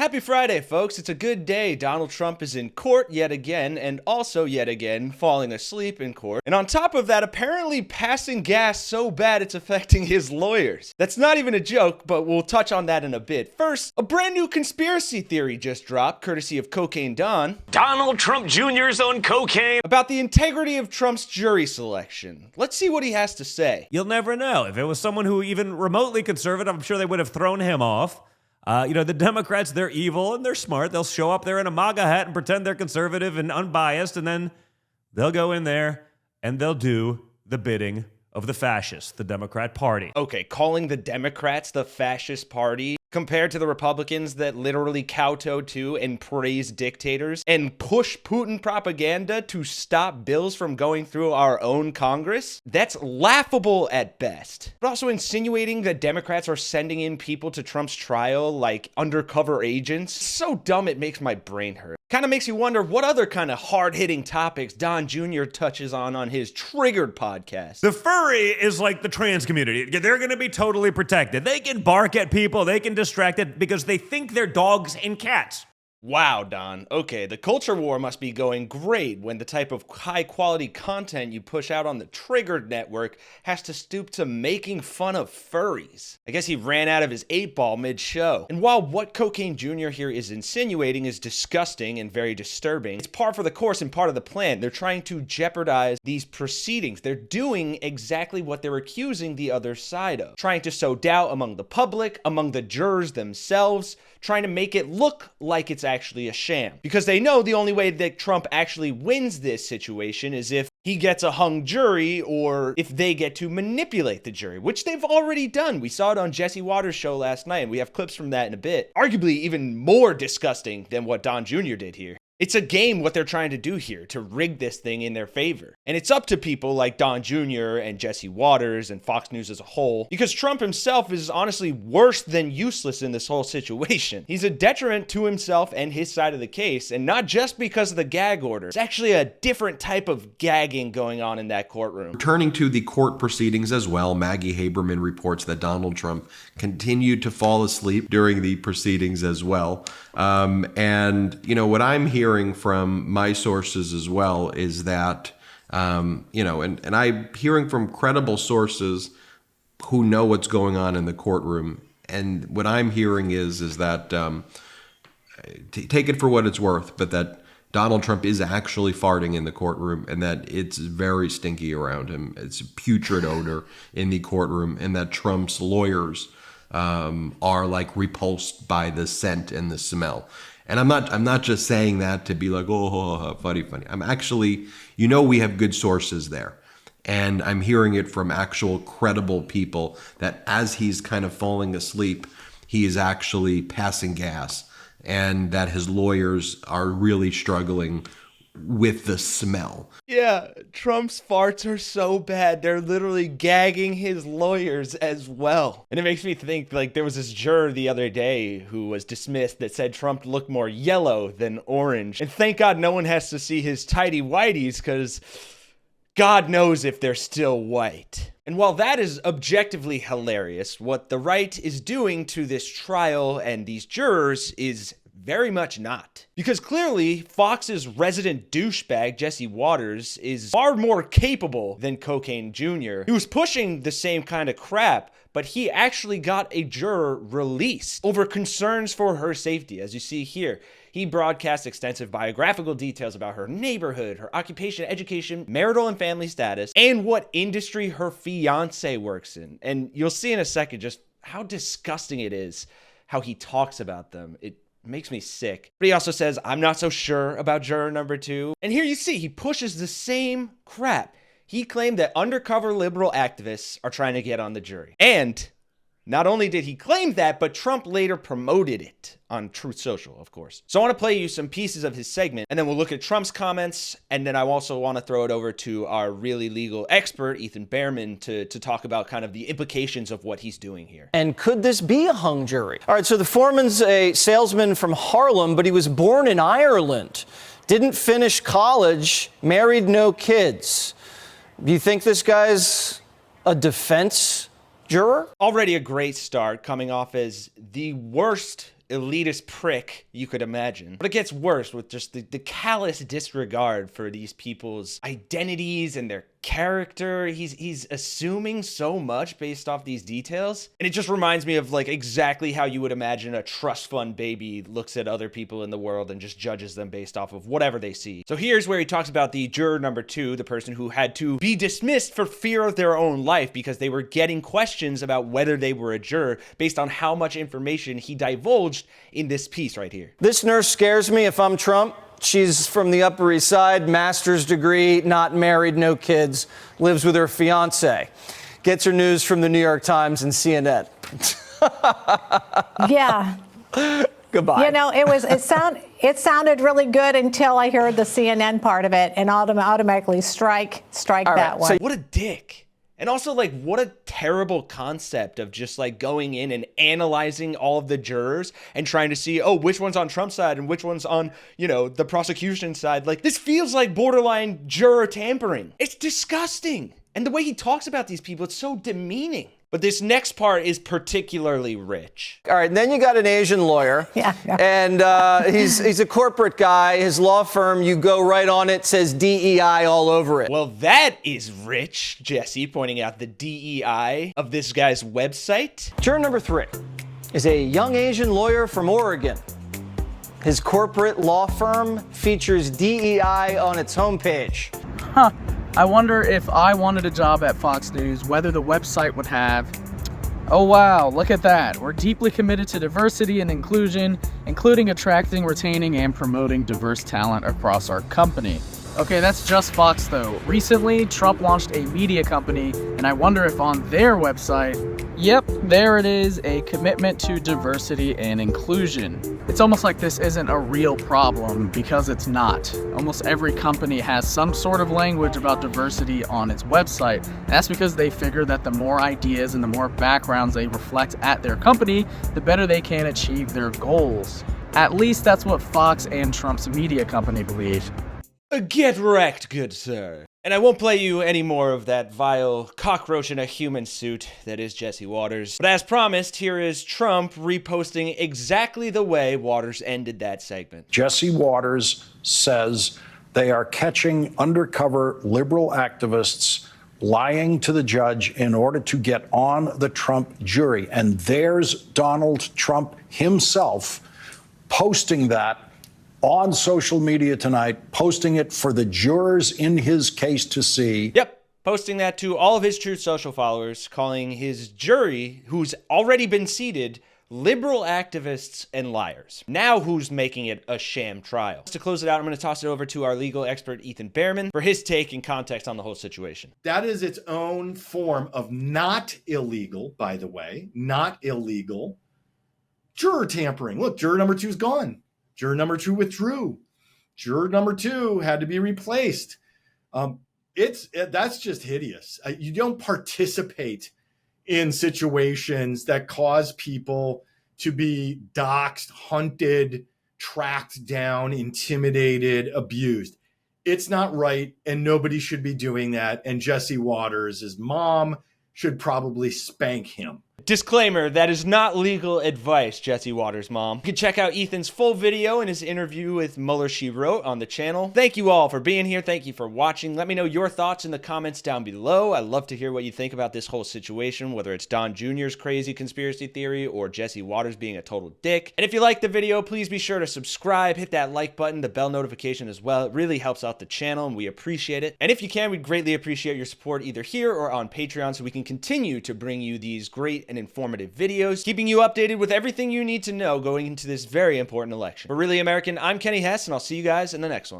Happy Friday, folks. It's a good day. Donald Trump is in court yet again, and also yet again falling asleep in court. And on top of that, apparently passing gas so bad it's affecting his lawyers. That's not even a joke, but we'll touch on that in a bit. First, a brand new conspiracy theory just dropped, courtesy of Cocaine Don. Donald Trump Jr.'s on cocaine. About the integrity of Trump's jury selection. Let's see what he has to say. You'll never know. If it was someone who even remotely conservative, I'm sure they would have thrown him off. The Democrats, they're evil and they're smart. They'll show up there in a MAGA hat and pretend they're conservative and unbiased, and then they'll go in there and they'll do the bidding of the fascists, the Democrat Party. Okay, calling the Democrats the fascist party compared to the Republicans that literally kowtow to and praise dictators and push Putin propaganda to stop bills from going through our own Congress? That's laughable at best. But also insinuating that Democrats are sending in people to Trump's trial like undercover agents. So dumb it makes my brain hurt. Kind of makes you wonder what other kind of hard-hitting topics Don Jr. touches on his Triggered podcast. The furry is like the trans community. They're going to be totally protected. They can bark at people. They can distract it because they think they're dogs and cats. Wow, Don. Okay, the culture war must be going great when the type of high-quality content you push out on the Triggered network has to stoop to making fun of furries. I guess he ran out of his 8-ball mid-show. And while what Cocaine Jr. here is insinuating is disgusting and very disturbing, it's par for the course and part of the plan. They're trying to jeopardize these proceedings. They're doing exactly what they're accusing the other side of. Trying to sow doubt among the public, among the jurors themselves, trying to make it look like it's actually a sham. Because they know the only way that Trump actually wins this situation is if he gets a hung jury or if they get to manipulate the jury, which they've already done. We saw it on Jesse Waters' show last night, and we have clips from that in a bit. Arguably even more disgusting than what Don Jr. did here. It's a game what they're trying to do here, to rig this thing in their favor. And it's up to people like Don Jr. and Jesse Waters and Fox News as a whole, because Trump himself is honestly worse than useless in this whole situation. He's a detriment to himself and his side of the case, and not just because of the gag order. It's actually a different type of gagging going on in that courtroom. Returning to the court proceedings as well, Maggie Haberman reports that Donald Trump continued to fall asleep during the proceedings as well. What I'm hearing from my sources as well is that, and I'm hearing from credible sources who know what's going on in the courtroom. And what I'm hearing is that, take it for what it's worth, but that Donald Trump is actually farting in the courtroom and that it's very stinky around him. It's a putrid odor in the courtroom, and that Trump's lawyers are like repulsed by the scent and the smell. And I'm not just saying that to be like, oh, funny. I'm actually, we have good sources there. And I'm hearing it from actual credible people that as he's kind of falling asleep, he is actually passing gas, and that his lawyers are really struggling with the smell. Yeah, Trump's farts are so bad, they're literally gagging his lawyers as well. And it makes me think, like, there was this juror the other day who was dismissed that said Trump looked more yellow than orange. And thank God no one has to see his tighty whities, because God knows if they're still white. And while that is objectively hilarious, what the right is doing to this trial and these jurors is very much not. Because clearly, Fox's resident douchebag, Jesse Waters, is far more capable than Cocaine Jr. He was pushing the same kind of crap, but he actually got a juror released over concerns for her safety. As you see here, he broadcast extensive biographical details about her neighborhood, her occupation, education, marital and family status, and what industry her fiance works in. And you'll see in a second just how disgusting it is how he talks about them. It makes me sick. But he also says, I'm not so sure about juror number 2. And here you see, he pushes the same crap. He claimed that undercover liberal activists are trying to get on the jury. And not only did he claim that, but Trump later promoted it on Truth Social, of course. So I want to play you some pieces of his segment, and then we'll look at Trump's comments, and then I also want to throw it over to our really legal expert, Ethan Behrman, to talk about kind of the implications of what he's doing here. And could this be a hung jury? All right, so the foreman's a salesman from Harlem, but he was born in Ireland, didn't finish college, married, no kids. Do you think this guy's a defense juror? Already a great start, coming off as the worst elitist prick you could imagine. But it gets worse with just the callous disregard for these people's identities and their character. He's assuming so much based off these details. And it just reminds me of like exactly how you would imagine a trust fund baby looks at other people in the world and just judges them based off of whatever they see. So here's where he talks about the juror number 2, the person who had to be dismissed for fear of their own life because they were getting questions about whether they were a juror based on how much information he divulged in this piece right here. This nurse scares me if I'm Trump. She's from the Upper East Side, master's degree, not married, no kids, lives with her fiance. Gets her news from the New York Times and CNN. Yeah. Goodbye. You know, it sounded really good until I heard the CNN part of it and automatically strike that one. What a dick. And also, like, what a terrible concept of just, like, going in and analyzing all of the jurors and trying to see, oh, which one's on Trump's side and which one's on, you know, the prosecution side. Like, this feels like borderline juror tampering. It's disgusting. And the way he talks about these people, it's so demeaning. But this next part is particularly rich. All right, and then you got an Asian lawyer. Yeah. And he's a corporate guy. His law firm, you go right on it, says DEI all over it. Well, that is rich, Jesse, pointing out the DEI of this guy's website. Juror number 3 is a young Asian lawyer from Oregon. His corporate law firm features DEI on its homepage. Huh. I wonder if I wanted a job at Fox News, whether the website would have, oh wow, look at that. We're deeply committed to diversity and inclusion, including attracting, retaining, and promoting diverse talent across our company. Okay, that's just Fox though. Recently, Trump launched a media company, and I wonder if on their website, yep, there it is, a commitment to diversity and inclusion. It's almost like this isn't a real problem because it's not. Almost every company has some sort of language about diversity on its website. And that's because they figure that the more ideas and the more backgrounds they reflect at their company, the better they can achieve their goals. At least that's what Fox and Trump's media company believe. Get wrecked, good sir. And I won't play you any more of that vile cockroach in a human suit that is Jesse Waters. But as promised, here is Trump reposting exactly the way Waters ended that segment. Jesse Waters says they are catching undercover liberal activists lying to the judge in order to get on the Trump jury. And there's Donald Trump himself posting that on social media tonight, posting it for the jurors in his case to see. Yep, posting that to all of his Truth Social followers, calling his jury, who's already been seated, liberal activists and liars. Now who's making it a sham trial? To close it out, I'm going to toss it over to our legal expert, Ethan Behrman, for his take and context on the whole situation. That is its own form of not illegal, by the way, not illegal juror tampering. Look, juror number 2 is gone. Juror number 2 withdrew. Juror number 2 had to be replaced. That's just hideous. You don't participate in situations that cause people to be doxxed, hunted, tracked down, intimidated, abused. It's not right, and nobody should be doing that. And Jesse Waters, his mom, should probably spank him. Disclaimer, that is not legal advice, Jesse Waters' mom. You can check out Ethan's full video and his interview with Mueller, She Wrote on the channel. Thank you all for being here. Thank you for watching. Let me know your thoughts in the comments down below. I'd love to hear what you think about this whole situation, whether it's Don Jr.'s crazy conspiracy theory or Jesse Waters being a total dick. And if you liked the video, please be sure to subscribe, hit that like button, the bell notification as well. It really helps out the channel and we appreciate it. And if you can, we'd greatly appreciate your support either here or on Patreon so we can continue to bring you these great and informative videos, keeping you updated with everything you need to know going into this very important election. For Really American, I'm Kenny Hesse, and I'll see you guys in the next one.